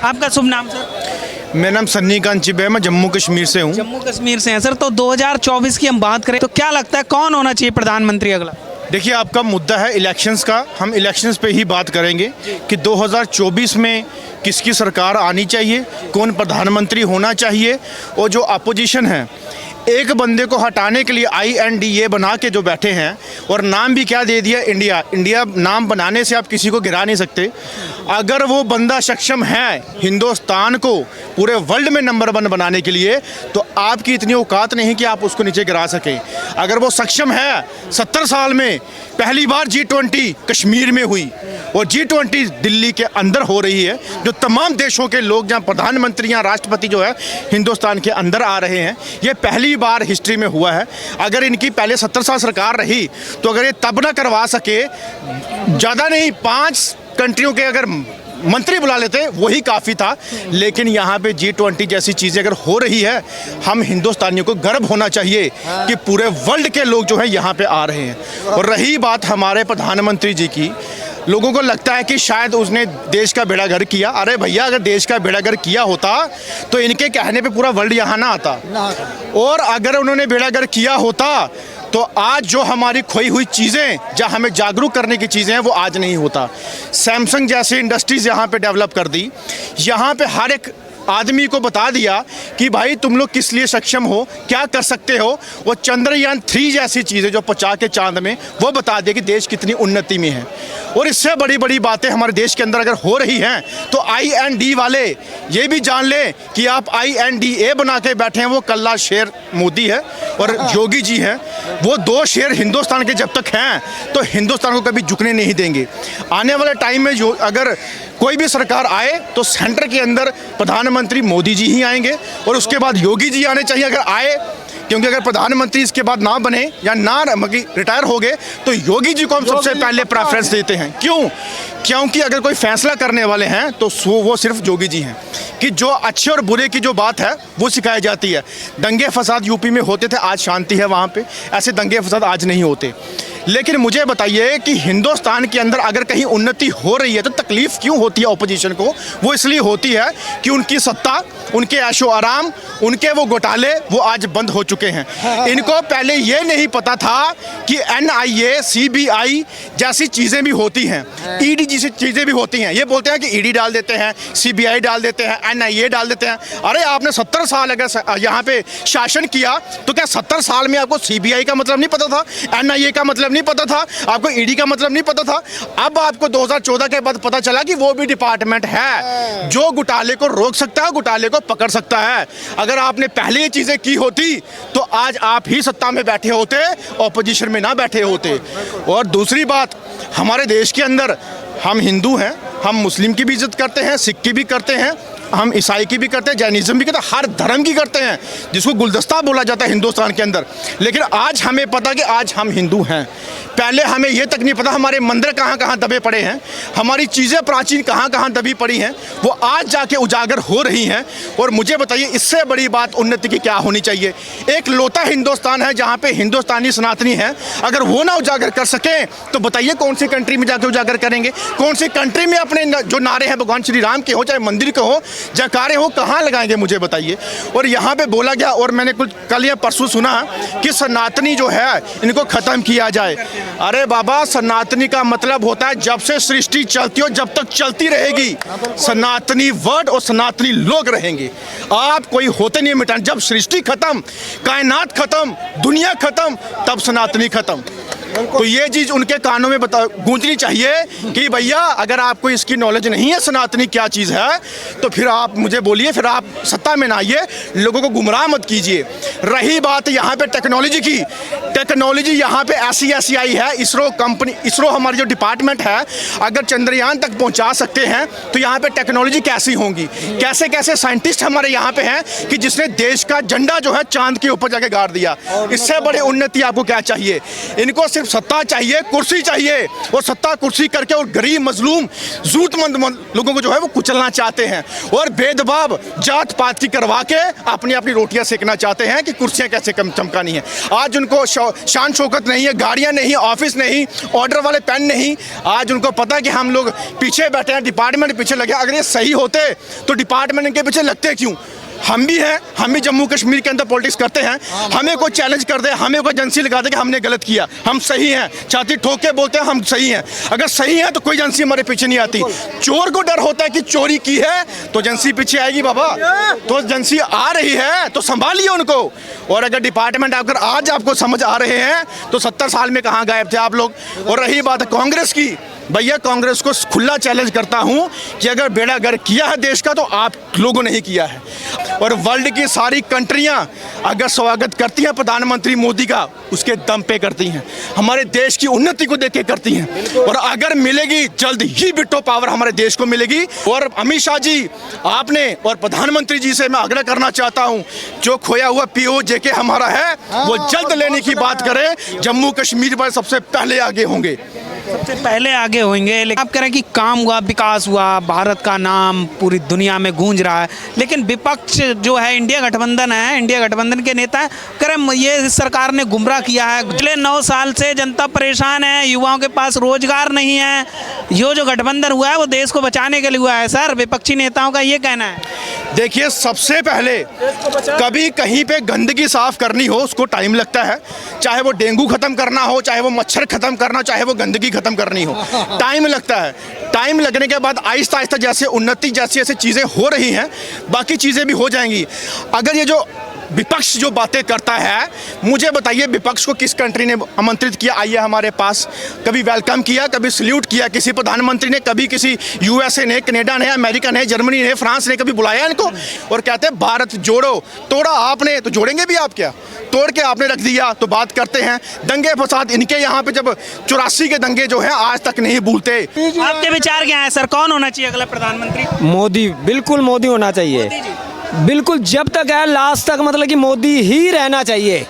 आपका शुभ नाम सर? मेरा नाम सन्नी कांत चिब है, मैं जम्मू कश्मीर से हूँ। जम्मू कश्मीर से हैं सर। तो 2024 की हम बात करें तो क्या लगता है कौन होना चाहिए प्रधानमंत्री अगला? देखिए, आपका मुद्दा है इलेक्शंस का, हम इलेक्शंस पे ही बात करेंगे कि 2024 में किसकी सरकार आनी चाहिए, कौन प्रधानमंत्री होना चाहिए। और जो अपोजिशन है, एक बंदे को हटाने के लिए INDA बना के जो बैठे हैं और नाम भी क्या दे दिया, इंडिया। इंडिया नाम बनाने से आप किसी को गिरा नहीं सकते। अगर वो बंदा सक्षम है हिंदुस्तान को पूरे वर्ल्ड में नंबर 1 बनाने के लिए, तो आपकी इतनी औकात नहीं कि आप उसको नीचे गिरा सकें। अगर वो सक्षम है, 70 साल में पहली बार G20 कश्मीर में हुई और G20 दिल्ली के अंदर हो रही है, जो तमाम देशों के लोग, जहाँ प्रधानमंत्री या राष्ट्रपति जो है हिंदुस्तान के अंदर आ रहे हैं, ये पहली बार हिस्ट्री में हुआ है। अगर इनकी पहले 70 साल सरकार रही तो अगर ये तब ना करवा सके, ज़्यादा नहीं 5 कंट्रियों के अगर मंत्री बुला लेते वही काफ़ी था। लेकिन यहाँ पे G20 जैसी चीज़ें अगर हो रही है, हम हिंदुस्तानियों को गर्व होना चाहिए कि पूरे वर्ल्ड के लोग जो है यहाँ पे आ रहे हैं। और रही बात हमारे प्रधानमंत्री जी की, लोगों को लगता है कि शायद उसने देश का बेड़ा गर्क किया। अरे भैया, अगर देश का बेड़ा गर्क किया होता तो इनके कहने पे पूरा वर्ल्ड यहाँ ना आता। और अगर उन्होंने बेड़ा गर्क किया होता तो आज जो हमारी खोई हुई चीज़ें, जहाँ हमें जागरूक करने की चीज़ें हैं, वो आज नहीं होता। सैमसंग जैसे इंडस्ट्रीज़ यहाँ पे डेवलप कर दी, यहाँ पे हर एक आदमी को बता दिया कि भाई तुम लोग किस लिए सक्षम हो, क्या कर सकते हो। वो चंद्रयान 3 जैसी चीज़ें जो पहुँचा के चांद में, वो बता दे कि देश कितनी उन्नति में है। और इससे बड़ी बड़ी बातें हमारे देश के अंदर अगर हो रही हैं तो IND वाले ये भी जान लें कि आप INDA बना के बैठे हैं, वो कल्ला शेर मोदी है और योगी जी हैं। वो 2 शेर हिंदुस्तान के जब तक हैं तो हिंदुस्तान को कभी झुकने नहीं देंगे। आने वाले टाइम में जो अगर कोई भी सरकार आए तो सेंटर के अंदर प्रधानमंत्री मोदी जी ही आएंगे और उसके बाद योगी जी आने चाहिए अगर आए, क्योंकि अगर प्रधानमंत्री इसके बाद ना बने या ना रिटायर हो गए तो योगी जी को हम सबसे पहले प्रेफरेंस देते हैं। क्यों? क्योंकि अगर कोई फैसला करने वाले हैं तो वो सिर्फ योगी जी हैं कि जो अच्छे और बुरे की जो बात है वो सिखाई जाती है। दंगे फसाद यूपी में होते थे, आज शांति है वहाँ पे, ऐसे दंगे फसाद आज नहीं होते। लेकिन मुझे बताइए कि हिंदुस्तान के अंदर अगर कहीं उन्नति हो रही है तो तकलीफ क्यों होती है ऑपोजिशन को? वो इसलिए होती है कि उनकी सत्ता, उनके ऐशो आराम, उनके वो घोटाले वो आज बंद हो चुके हैं। इनको पहले ये नहीं पता था कि NIA, CBI जैसी चीज़ें भी होती हैं, ED जैसी चीज़ें भी होती हैं। ये बोलते हैं कि ED डाल देते हैं, CBI डाल देते हैं, NIA डाल देते हैं। अरे आपने 70 साल अगर यहाँ पे शासन किया तो क्या 70 साल में आपको CBI का मतलब नहीं पता था, NIA का मतलब नहीं पता था, आपको ED का मतलब नहीं पता था? अब आपको 2014 के बाद पता चला कि वो भी डिपार्टमेंट है जो घोटाले को रोक सकता है, घोटाले को पकड़ सकता है। अगर आपने पहले ये चीज़ें की होती तो आज आप ही सत्ता में बैठे होते, ऑपोजिशन में ना बैठे होते। और दूसरी बात, हमारे देश के अंदर हम हिंदू हैं, हम मुस्लिम की भी इज्जत करते हैं, सिख की भी करते हैं, हम ईसाई की भी करते हैं, जैनिज़्म भी करते हैं, हर धर्म की करते हैं, जिसको गुलदस्ता बोला जाता है हिंदुस्तान के अंदर। लेकिन आज हमें पता कि आज हम हिंदू हैं। पहले हमें ये तक नहीं पता हमारे मंदिर कहाँ कहाँ दबे पड़े हैं, हमारी चीज़ें प्राचीन कहाँ कहाँ दबी पड़ी हैं, वो आज जाके उजागर हो रही हैं। और मुझे बताइए इससे बड़ी बात उन्नति की क्या होनी चाहिए? एक लौता हिंदुस्तान है जहाँ पे हिंदुस्तानी सनातनी है, अगर वो ना उजागर कर सकें तो बताइए कौन सी कंट्री में जाके उजागर करेंगे? कौन सी कंट्री में अपने जो नारे हैं भगवान श्री राम के हो, चाहे मंदिर के हो, जयकारे हो, कहाँ लगाएंगे मुझे बताइए? और यहाँ पे बोला गया, और मैंने कुछ कल या परसों सुना कि सनातनी जो है इनको ख़त्म किया जाए। अरे बाबा, सनातनी का मतलब होता है जब से सृष्टि चलती हो जब तक चलती रहेगी, सनातनी वर्ड और सनातनी लोग रहेंगे। आप कोई होते नहीं मिटाने। जब सृष्टि खत्म, कायनात खत्म, दुनिया खत्म, तब सनातनी खत्म। तो ये चीज़ उनके कानों में गूंजनी चाहिए कि भैया अगर आपको इसकी नॉलेज नहीं है सनातनी क्या चीज़ है तो फिर आप मुझे बोलिए, फिर आप सत्ता में ना आइए, लोगों को गुमराह मत कीजिए। रही बात यहाँ पे टेक्नोलॉजी की, टेक्नोलॉजी यहाँ पे ऐसी आई है, इसरो कंपनी, इसरो हमारी जो डिपार्टमेंट है, अगर चंद्रयान तक पहुँचा सकते हैं तो यहाँ पे टेक्नोलॉजी कैसी होंगी? कैसे कैसे साइंटिस्ट हमारे यहाँ पे हैं कि जिसने देश का झंडा जो है चांद के ऊपर जाके गाड़ दिया। इससे बड़ी उन्नति आपको क्या चाहिए? इनको सिर्फ सत्ता चाहिए, कुर्सी चाहिए, और सत्ता कुर्सी करके और गरीब मजलूम जरूरतमंद लोगों को जो है वो कुचलना चाहते हैं, और भेदभाव जात पात की करवा के अपनी अपनी रोटियां सेकना चाहते हैं कि कुर्सियां कैसे कम चमकानी है। आज उनको शान शौकत नहीं है, गाड़ियां नहीं, ऑफिस नहीं, ऑर्डर वाले पेन नहीं। आज उनको पता है कि हम लोग पीछे बैठे हैं, डिपार्टमेंट पीछे लगे। अगर ये सही होते तो डिपार्टमेंट के पीछे लगते क्यों? हम भी हैं, हम भी जम्मू कश्मीर के अंदर पॉलिटिक्स करते हैं। हमें कोई चैलेंज कर दे, हमें कोई एजेंसी लगा दे कि हमने गलत किया, हम सही हैं, छाती ठोक के बोलते हैं हम सही हैं। अगर सही है तो कोई एजेंसी हमारे पीछे नहीं आती। चोर को डर होता है कि चोरी की है तो एजेंसी पीछे आएगी बाबा। तो एजेंसी आ रही है तो संभालिए उनको। और अगर डिपार्टमेंट अगर आज आपको समझ आ रहे हैं तो 70 साल में कहाँ गायब थे आप लोग। और रही बात कांग्रेस की, भैया कांग्रेस को खुला चैलेंज करता हूं कि अगर बेड़ा गर्क किया है देश का तो आप लोगों ने ही किया है। और वर्ल्ड की सारी कंट्रियां अगर स्वागत करती हैं प्रधानमंत्री मोदी का, उसके दम पे करती हैं, हमारे देश की उन्नति को देख के करती हैं। और अगर मिलेगी जल्द ही बिट्टो पावर हमारे देश को मिलेगी। और अमित शाह जी आपने और प्रधानमंत्री जी से मैं आग्रह करना चाहता हूं, जो खोया हुआ POJK हमारा है वो जल्द लेने की बात करें। जम्मू कश्मीर पर सबसे पहले आगे होंगे, सबसे पहले आगे होंगे। लेकिन आप कह रहे हैं कि काम हुआ, विकास हुआ, भारत का नाम पूरी दुनिया में गूंज रहा है, लेकिन विपक्ष जो है इंडिया गठबंधन है, इंडिया गठबंधन के नेता कह रहे ये इस सरकार ने गुमराह किया है। पिछले 9 साल से जनता परेशान है, युवाओं के पास रोजगार नहीं है। ये जो गठबंधन हुआ है वो देश को बचाने के लिए हुआ है सर, विपक्षी नेताओं का ये कहना है। देखिए सबसे पहले कभी कहीं पे गंदगी साफ करनी हो उसको टाइम लगता है, चाहे वो डेंगू खत्म करना हो, चाहे वो मच्छर खत्म करना, चाहे वो गंदगी खत्म करनी हो, टाइम लगता है। टाइम लगने के बाद आहिस्ता आहिस्ता जैसे उन्नति जैसी ऐसी चीज़ें हो रही हैं बाकी चीज़ें भी हो जाएंगी। अगर ये जो विपक्ष जो बातें करता है, मुझे बताइए विपक्ष को किस कंट्री ने आमंत्रित किया, आइए हमारे पास, कभी वेलकम किया, कभी सल्यूट किया किसी प्रधानमंत्री ने, कभी किसी USA ने, कनाडा ने, अमेरिका ने, जर्मनी ने, फ्रांस ने कभी बुलाया इनको? और कहते हैं भारत जोड़ो। तोड़ा आपने तो जोड़ेंगे भी आप क्या? तोड़ के आपने रख दिया तो बात करते हैं। दंगे फसाद इनके यहाँ पे जब 84 के दंगे जो हैं आज तक नहीं भूलते। आपके विचार क्या है सर, कौन होना चाहिए अगला प्रधानमंत्री? मोदी, बिल्कुल मोदी होना चाहिए, बिल्कुल जब तक है लास्ट तक, मतलब कि मोदी ही रहना चाहिए,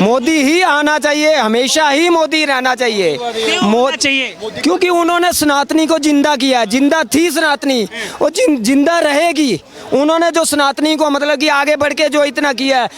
मोदी ही आना चाहिए, हमेशा ही मोदी रहना चाहिए। चाहिए क्योंकि उन्होंने सनातनी को जिंदा किया, जिंदा थी सनातनी, वो जिंदा रहेगी। उन्होंने जो सनातनी को मतलब कि आगे बढ़ के जो इतना किया है,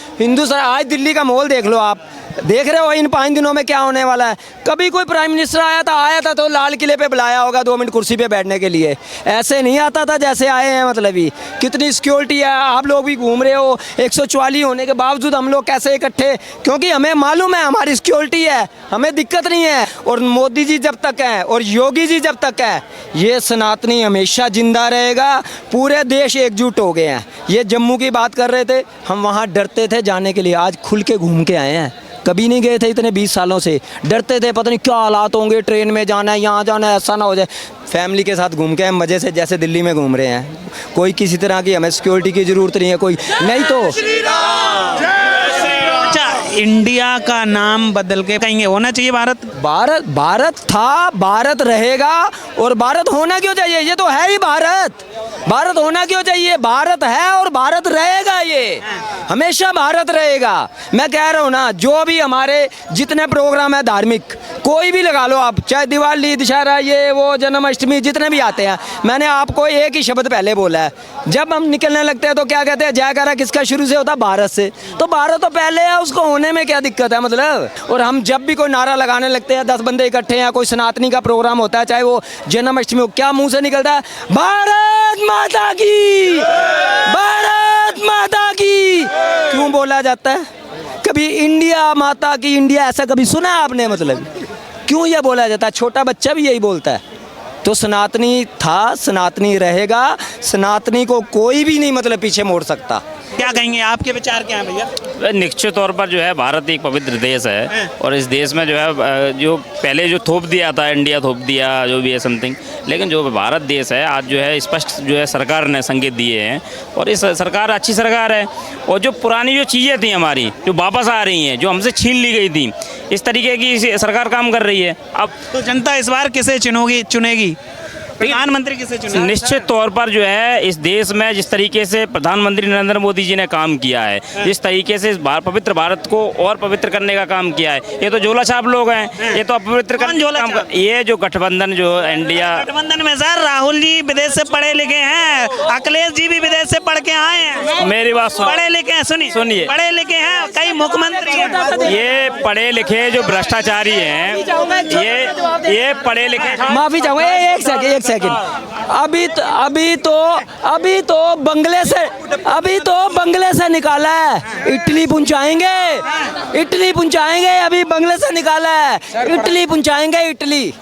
आज दिल्ली का माहौल देख लो आप, देख रहे हो इन 5 दिनों में क्या होने वाला है। कभी कोई प्राइम मिनिस्टर आया था तो लाल किले पे बुलाया होगा 2 मिनट कुर्सी पे बैठने के लिए, ऐसे नहीं आता था जैसे आए हैं। मतलब ही कितनी सिक्योरिटी है, आप लोग भी घूम रहे हो, 144 होने के बावजूद हम लोग कैसे इकट्ठे, क्योंकि हमें मालूम है हमारी सिक्योरिटी है, हमें दिक्कत नहीं है। और मोदी जी जब तक है और योगी जी जब तक है, ये सनातनी हमेशा जिंदा रहेगा। पूरे देश एकजुट हो गए हैं। ये जम्मू की बात कर रहे थे, हम वहाँ डरते थे जाने के लिए, आज खुल के घूम के आए हैं। कभी नहीं गए थे इतने 20 सालों से, डरते थे पता नहीं क्या हालात होंगे, ट्रेन में जाना है, यहाँ जाना है, ऐसा ना हो जाए। फैमिली के साथ घूम के हम मज़े से जैसे दिल्ली में घूम रहे हैं। कोई किसी तरह की हमें सिक्योरिटी की ज़रूरत नहीं है, कोई नहीं तो। अच्छा, इंडिया का नाम बदल के कहेंगे होना चाहिए भारत था, भारत रहेगा, और भारत होना क्यों चाहिए, ये तो है ही भारत होना क्यों चाहिए, भारत है और भारत रहेगा, ये हमेशा भारत रहेगा। मैं कह रहा हूँ ना, जो भी हमारे जितने प्रोग्राम है धार्मिक, कोई भी लगा लो आप, चाहे दिवाली, दशहरा, ये वो, जन्माष्टमी, जितने भी आते हैं, मैंने आपको एक ही शब्द पहले बोला है, जब हम निकलने लगते हैं तो क्या कहते हैं, जयकारा किसका शुरू से होता है, भारत से। तो भारत तो पहले है, उसको होने में क्या दिक्कत है मतलब। और हम जब भी कोई नारा लगाने लगते हैं, 10 बंदे इकट्ठे हैं, कोई सनातनी का प्रोग्राम होता है, चाहे वो जन्माष्टमी हो, क्या मुंह से निकलता है, भारत माता की, भारत माता की क्यों बोला जाता है? कभी इंडिया माता की, इंडिया ऐसा कभी सुना है आपने? मतलब क्यों ये बोला जाता है? छोटा बच्चा भी यही बोलता है। तो सनातनी था, सनातनी रहेगा, सनातनी को कोई भी नहीं मतलब पीछे मोड़ सकता। क्या कहेंगे, आपके विचार क्या हैं भैया? निश्चित तौर पर जो है भारत एक पवित्र देश है, और इस देश में जो है जो पहले जो थोप दिया था, इंडिया थोप दिया जो भी है समथिंग, लेकिन जो भारत देश है आज जो है स्पष्ट जो है सरकार ने संकेत दिए हैं, और इस सरकार अच्छी सरकार है। और जो पुरानी जो चीज़ें थी हमारी जो वापस आ रही हैं, जो हमसे छीन ली गई थी, इस तरीके की सरकार काम कर रही है। अब तो जनता इस बार किसे चुनेगी? प्रधानमंत्री किसे चुना? निश्चित तौर पर जो है इस देश में जिस तरीके से प्रधानमंत्री नरेंद्र मोदी जी ने काम किया है, जिस तरीके से इस पवित्र भारत को और पवित्र करने का काम किया है, ये तो झोला छाप लोग हैं, ये तो अपवित्र कौन करने का झोला काम छाप? ये जो गठबंधन जो इंडिया गठबंधन में सर राहुल जी विदेश से पढ़े लिखे हैं, अखिलेश जी भी विदेश से पढ़ के आए हैं, मेरी बात पढ़े लिखे हैं, सुनिए पढ़े लिखे हैं, कई मुख्यमंत्री हैं। ये पढ़े लिखे जो भ्रष्टाचारी हैं, ये पढ़े लिखे माफी चाहूंगा, एक सेकंड। अभी तो बंगले से निकाला है, इटली पहुंचाएंगे, अभी बंगले से निकाला है, इटली पहुंचाएंगे, इटली।